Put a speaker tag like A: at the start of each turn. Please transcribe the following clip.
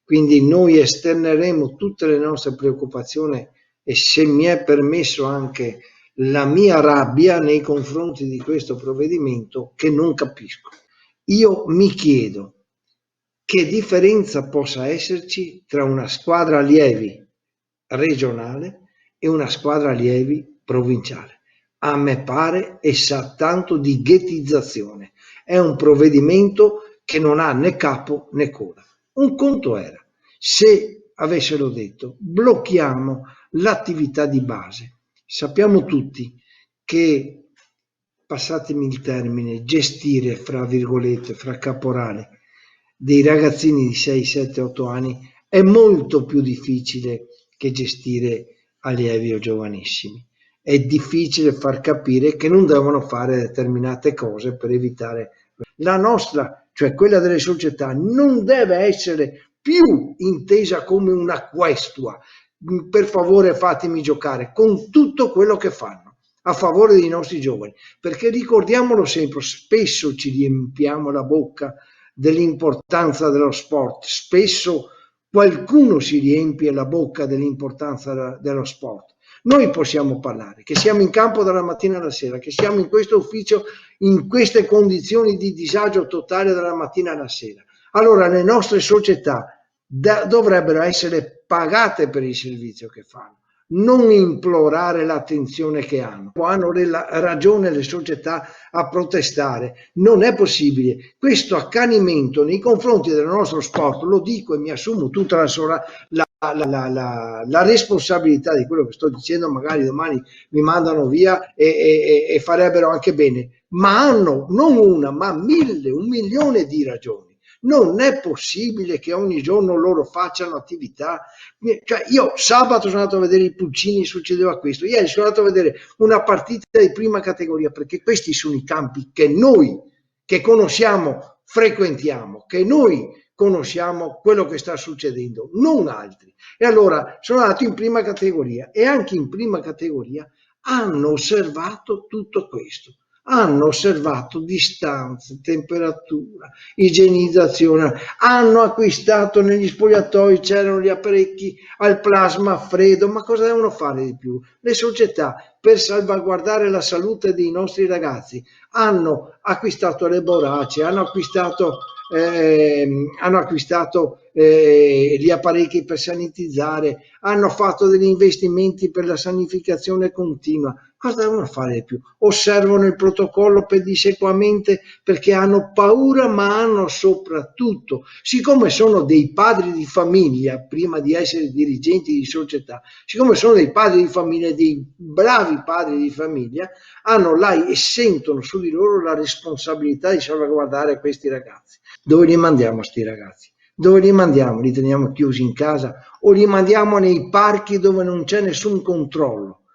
A: quindi noi esterneremo tutte le nostre preoccupazioni e, se mi è permesso, anche la mia rabbia nei confronti di questo provvedimento che non capisco. Io mi chiedo che differenza possa esserci tra una squadra allievi regionale e una squadra allievi provinciale. A me pare e sa tanto di ghettizzazione. È un provvedimento che non ha né capo né coda. Un conto era se avessero detto blocchiamo l'attività di base. Sappiamo tutti che, passatemi il termine, gestire, fra virgolette, fra caporale, dei ragazzini di 6, 7, 8 anni è molto più difficile che gestire allievi o giovanissimi. È difficile far capire che non devono fare determinate cose per evitare. La nostra, cioè quella delle società, non deve essere più intesa come una questua. Per favore fatemi giocare con tutto quello che fanno a favore dei nostri giovani, perché ricordiamolo sempre, spesso ci riempiamo la bocca dell'importanza dello sport, spesso qualcuno si riempie la bocca dell'importanza dello sport. Noi possiamo parlare, che siamo in campo dalla mattina alla sera, che siamo in questo ufficio in queste condizioni di disagio totale dalla mattina alla sera. Allora le nostre società dovrebbero essere pagate per il servizio che fanno, non implorare l'attenzione che hanno. Hanno ragione le società a protestare. Non è possibile questo accanimento nei confronti del nostro sport. Lo dico e mi assumo tutta la responsabilità di quello che sto dicendo. Magari domani mi mandano via e farebbero anche bene, ma hanno non una ma 1.000, 1.000.000 di ragioni. Non è possibile che ogni giorno loro facciano attività. Cioè, io sabato sono andato a vedere i Pulcini, succedeva questo, ieri sono andato a vedere una partita di prima categoria, perché questi sono i campi che noi, che conosciamo, frequentiamo, che noi conosciamo quello che sta succedendo, non altri. E allora sono andato in prima categoria e anche in prima categoria hanno osservato tutto questo. Hanno osservato distanze, temperatura, igienizzazione, hanno acquistato negli spogliatoi, c'erano gli apparecchi al plasma freddo, ma cosa devono fare di più? Le società, per salvaguardare la salute dei nostri ragazzi, hanno acquistato le borracce, hanno acquistato gli apparecchi per sanitizzare, hanno fatto degli investimenti per la sanificazione continua. Cosa devono fare di più? Osservano il protocollo pedissequamente perché hanno paura, ma hanno soprattutto, siccome sono dei padri di famiglia, prima di essere dirigenti di società, siccome sono dei padri di famiglia, dei bravi padri di famiglia, hanno là e sentono su di loro la responsabilità di salvaguardare questi ragazzi. Dove li mandiamo sti ragazzi? Dove li mandiamo? Li teniamo chiusi in casa o li mandiamo nei parchi dove non c'è nessun controllo?